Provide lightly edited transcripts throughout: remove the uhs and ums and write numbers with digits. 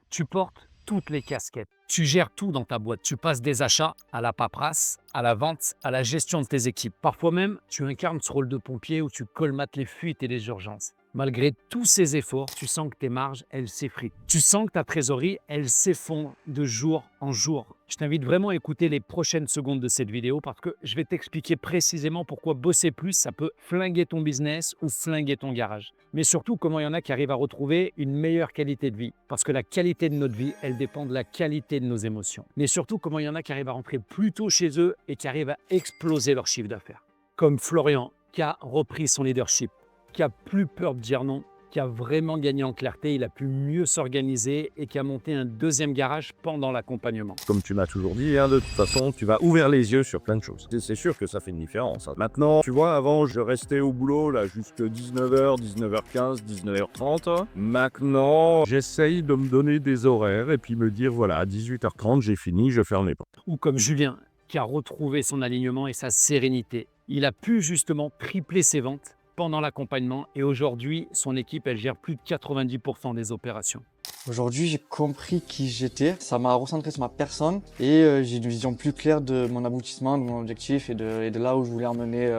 Tu portes toutes les casquettes. Tu gères tout dans ta boîte. Tu passes des achats à la paperasse, à la vente, à la gestion de tes équipes. Parfois même, tu incarnes ce rôle de pompier où tu colmates les fuites et les urgences. Malgré tous ces efforts, tu sens que tes marges, elles s'effritent. Tu sens que ta trésorerie, elle s'effondre de jour en jour. Je t'invite vraiment à écouter les prochaines secondes de cette vidéo parce que je vais t'expliquer précisément pourquoi bosser plus, ça peut flinguer ton business ou flinguer ton garage. Mais surtout, comment il y en a qui arrivent à retrouver une meilleure qualité de vie. Parce que la qualité de notre vie, elle dépend de la qualité de nos émotions. Mais surtout, comment il y en a qui arrivent à rentrer plus tôt chez eux et qui arrivent à exploser leur chiffre d'affaires. Comme Florian, qui a repris son leadership, qui a plus peur de dire non, qui a vraiment gagné en clarté, il a pu mieux s'organiser et qui a monté un deuxième garage pendant l'accompagnement. Comme tu m'as toujours dit, de toute façon, tu vas ouvrir les yeux sur plein de choses. C'est sûr que ça fait une différence. Maintenant, tu vois, avant, je restais au boulot là jusqu'à 19h, 19h15, 19h30. Maintenant, j'essaye de me donner des horaires et puis me dire, voilà, à 18h30, j'ai fini, je ferme les portes. Ou comme Julien, qui a retrouvé son alignement et sa sérénité. Il a pu justement tripler ses ventes pendant l'accompagnement et aujourd'hui, son équipe, elle gère plus de 90% des opérations. Aujourd'hui, j'ai compris qui j'étais. Ça m'a recentré sur ma personne et j'ai une vision plus claire de mon aboutissement, de mon objectif et de là où je voulais emmener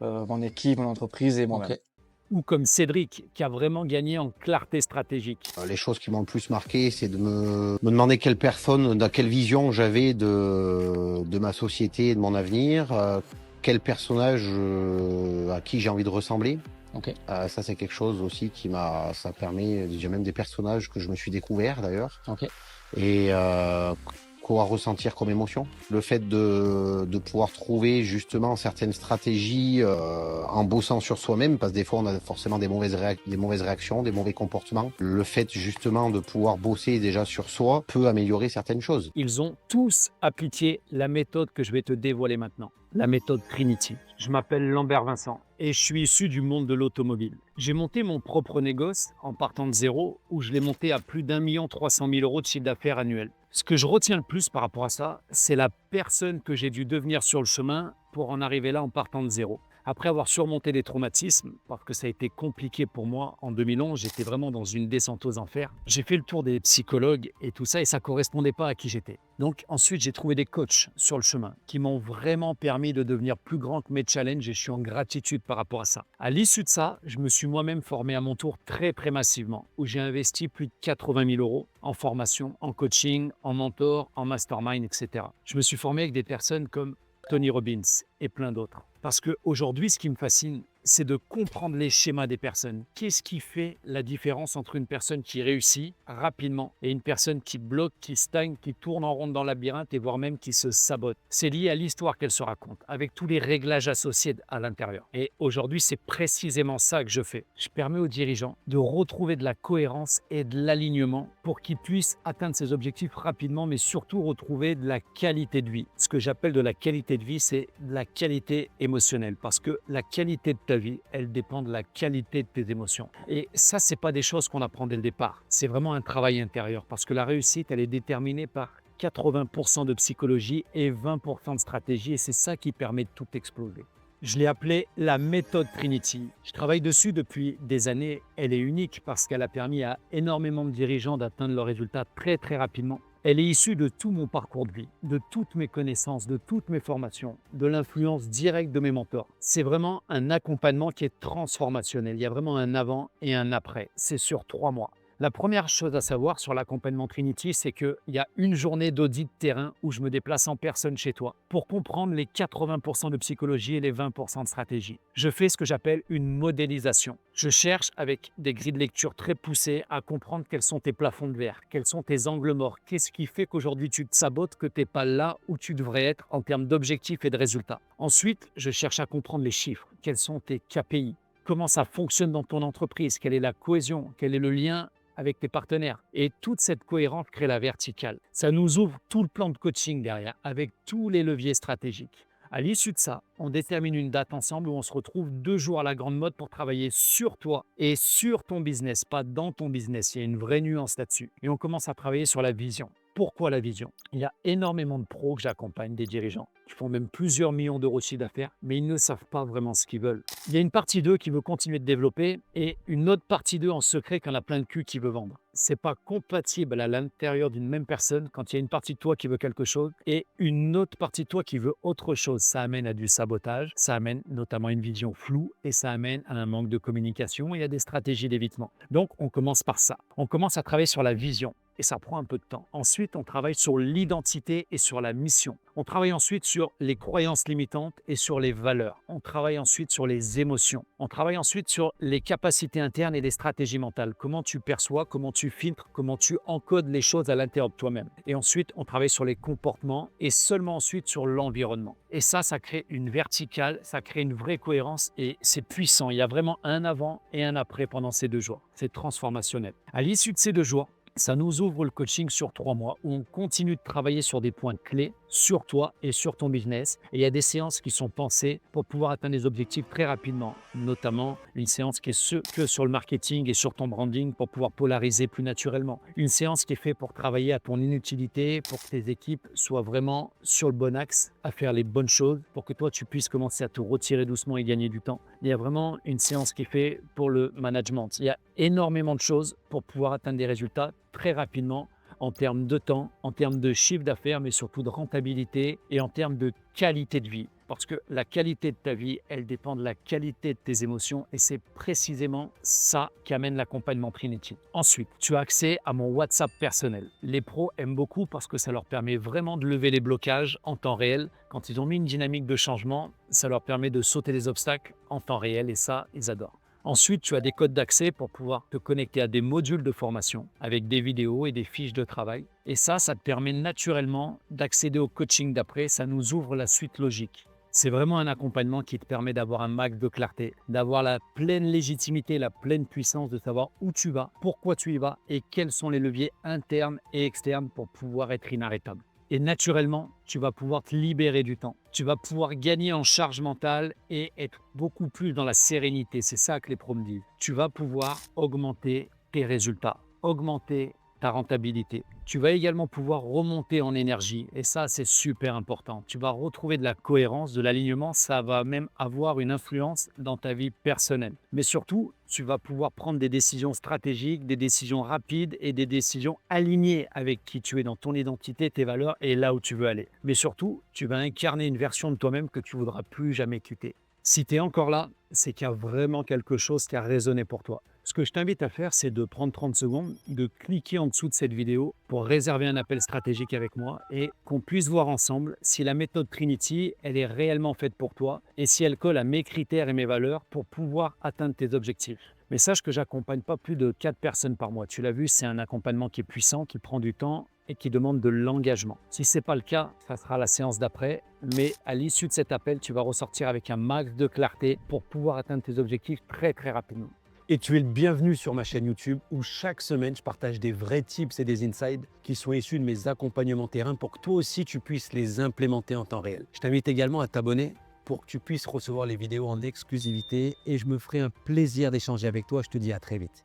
mon équipe, mon entreprise et moi-même. Ok. Ou comme Cédric, qui a vraiment gagné en clarté stratégique. Les choses qui m'ont le plus marqué, c'est de me demander quelle personne, dans quelle vision j'avais de ma société et de mon avenir, quel personnage à qui j'ai envie de ressembler. Ok. Ça, c'est quelque chose aussi ça permet, j'ai même des personnages que je me suis découvert d'ailleurs. Ok. Et quoi ressentir comme émotion. Le fait de pouvoir trouver justement certaines stratégies en bossant sur soi-même, parce que des fois on a forcément des mauvaises réactions, des mauvais comportements. Le fait justement de pouvoir bosser déjà sur soi peut améliorer certaines choses. Ils ont tous appliqué la méthode que je vais te dévoiler maintenant, la méthode Trinity. Je m'appelle Lambert Vincent et je suis issu du monde de l'automobile. J'ai monté mon propre négoce en partant de zéro où je l'ai monté à plus d'1,3 million de chiffre d'affaires annuel. Ce que je retiens le plus par rapport à ça, c'est la personne que j'ai dû devenir sur le chemin pour en arriver là en partant de zéro. Après avoir surmonté des traumatismes, parce que ça a été compliqué pour moi en 2011, j'étais vraiment dans une descente aux enfers. J'ai fait le tour des psychologues et tout ça et ça ne correspondait pas à qui j'étais. Donc ensuite, j'ai trouvé des coachs sur le chemin qui m'ont vraiment permis de devenir plus grand que mes challenges et je suis en gratitude par rapport à ça. À l'issue de ça, je me suis moi-même formé à mon tour très massivement, où j'ai investi plus de 80 000 € en formation, en coaching, en mentor, en mastermind, etc. Je me suis formé avec des personnes comme Tony Robbins et plein d'autres. Parce qu'aujourd'hui, ce qui me fascine, c'est de comprendre les schémas des personnes. Qu'est-ce qui fait la différence entre une personne qui réussit rapidement et une personne qui bloque, qui stagne, qui tourne en rond dans le labyrinthe et voire même qui se sabote? C'est lié à l'histoire qu'elle se raconte, avec tous les réglages associés à l'intérieur. Et aujourd'hui, c'est précisément ça que je fais. Je permets aux dirigeants de retrouver de la cohérence et de l'alignement pour qu'ils puissent atteindre ces objectifs rapidement, mais surtout retrouver de la qualité de vie. Ce que j'appelle de la qualité de vie, c'est de la qualité émotionnelle, parce que la qualité de ta vie, elle dépend de la qualité de tes émotions. Et ça, c'est pas des choses qu'on apprend dès le départ. C'est vraiment un travail intérieur, parce que la réussite, elle est déterminée par 80% de psychologie et 20% de stratégie, et c'est ça qui permet de tout exploser. Je l'ai appelée la méthode Trinity. Je travaille dessus depuis des années. Elle est unique parce qu'elle a permis à énormément de dirigeants d'atteindre leurs résultats très rapidement. Elle est issue de tout mon parcours de vie, de toutes mes connaissances, de toutes mes formations, de l'influence directe de mes mentors. C'est vraiment un accompagnement qui est transformationnel. Il y a vraiment un avant et un après. C'est sur 3 mois. La première chose à savoir sur l'accompagnement Trinity, c'est qu'il y a une journée d'audit terrain où je me déplace en personne chez toi pour comprendre les 80% de psychologie et les 20% de stratégie. Je fais ce que j'appelle une modélisation. Je cherche avec des grilles de lecture très poussées à comprendre quels sont tes plafonds de verre, quels sont tes angles morts, qu'est-ce qui fait qu'aujourd'hui tu te sabotes, que tu n'es pas là où tu devrais être en termes d'objectifs et de résultats. Ensuite, je cherche à comprendre les chiffres, quels sont tes KPI, comment ça fonctionne dans ton entreprise, quelle est la cohésion, quel est le lien avec tes partenaires. Et toute cette cohérence crée la verticale. Ça nous ouvre tout le plan de coaching derrière, avec tous les leviers stratégiques. À l'issue de ça, on détermine une date ensemble où on se retrouve 2 jours à la grande mode pour travailler sur toi et sur ton business, pas dans ton business. Il y a une vraie nuance là-dessus. Et on commence à travailler sur la vision. Pourquoi la vision? Il y a énormément de pros que j'accompagne, des dirigeants, qui font même plusieurs millions d'euros de chiffre d'affaires, mais ils ne savent pas vraiment ce qu'ils veulent. Il y a une partie d'eux qui veut continuer de développer et une autre partie d'eux en secret qui en a plein le cul qui veut vendre. C'est pas compatible à l'intérieur d'une même personne quand il y a une partie de toi qui veut quelque chose et une autre partie de toi qui veut autre chose. Ça amène à du sabotage, ça amène notamment à une vision floue et ça amène à un manque de communication et à des stratégies d'évitement. Donc, on commence par ça. On commence à travailler sur la vision. Et ça prend un peu de temps. Ensuite, on travaille sur l'identité et sur la mission. On travaille ensuite sur les croyances limitantes et sur les valeurs. On travaille ensuite sur les émotions. On travaille ensuite sur les capacités internes et les stratégies mentales. Comment tu perçois, comment tu filtres, comment tu encodes les choses à l'intérieur de toi-même. Et ensuite, on travaille sur les comportements et seulement ensuite sur l'environnement. Et ça crée une verticale, ça crée une vraie cohérence et c'est puissant. Il y a vraiment un avant et un après pendant ces 2 jours. C'est transformationnel. À l'issue de ces 2 jours, ça nous ouvre le coaching sur 3 mois où on continue de travailler sur des points clés sur toi et sur ton business. Et il y a des séances qui sont pensées pour pouvoir atteindre des objectifs très rapidement, notamment une séance qui est que sur le marketing et sur ton branding pour pouvoir polariser plus naturellement. Une séance qui est faite pour travailler à ton inutilité, pour que tes équipes soient vraiment sur le bon axe, à faire les bonnes choses, pour que toi tu puisses commencer à te retirer doucement et gagner du temps. Il y a vraiment une séance qui est faite pour le management. Il y a énormément de choses pour pouvoir atteindre des résultats très rapidement en termes de temps, en termes de chiffre d'affaires, mais surtout de rentabilité et en termes de qualité de vie. Parce que la qualité de ta vie, elle dépend de la qualité de tes émotions et c'est précisément ça qui amène l'accompagnement Trinity. Ensuite, tu as accès à mon WhatsApp personnel. Les pros aiment beaucoup parce que ça leur permet vraiment de lever les blocages en temps réel. Quand ils ont mis une dynamique de changement, ça leur permet de sauter les obstacles en temps réel et ça, ils adorent. Ensuite, tu as des codes d'accès pour pouvoir te connecter à des modules de formation avec des vidéos et des fiches de travail. Et ça te permet naturellement d'accéder au coaching d'après. Ça nous ouvre la suite logique. C'est vraiment un accompagnement qui te permet d'avoir un max de clarté, d'avoir la pleine légitimité, la pleine puissance de savoir où tu vas, pourquoi tu y vas et quels sont les leviers internes et externes pour pouvoir être inarrêtable. Et naturellement, tu vas pouvoir te libérer du temps. Tu vas pouvoir gagner en charge mentale et être beaucoup plus dans la sérénité. C'est ça que les pros me disent. Tu vas pouvoir augmenter tes résultats, augmenter ta rentabilité. Tu vas également pouvoir remonter en énergie et ça, c'est super important. Tu vas retrouver de la cohérence, de l'alignement. Ça va même avoir une influence dans ta vie personnelle. Mais surtout, tu vas pouvoir prendre des décisions stratégiques, des décisions rapides et des décisions alignées avec qui tu es dans ton identité, tes valeurs et là où tu veux aller. Mais surtout, tu vas incarner une version de toi-même que tu ne voudras plus jamais quitter. Si tu es encore là, c'est qu'il y a vraiment quelque chose qui a résonné pour toi. Ce que je t'invite à faire, c'est de prendre 30 secondes, de cliquer en dessous de cette vidéo pour réserver un appel stratégique avec moi et qu'on puisse voir ensemble si la méthode Trinity, elle est réellement faite pour toi et si elle colle à mes critères et mes valeurs pour pouvoir atteindre tes objectifs. Mais sache que j'accompagne pas plus de 4 personnes par mois. Tu l'as vu, c'est un accompagnement qui est puissant, qui prend du temps et qui demande de l'engagement. Si ce n'est pas le cas, ça sera la séance d'après. Mais à l'issue de cet appel, tu vas ressortir avec un max de clarté pour pouvoir atteindre tes objectifs très rapidement. Et tu es le bienvenu sur ma chaîne YouTube où chaque semaine, je partage des vrais tips et des insights qui sont issus de mes accompagnements terrain pour que toi aussi, tu puisses les implémenter en temps réel. Je t'invite également à t'abonner pour que tu puisses recevoir les vidéos en exclusivité et je me ferai un plaisir d'échanger avec toi. Je te dis à très vite.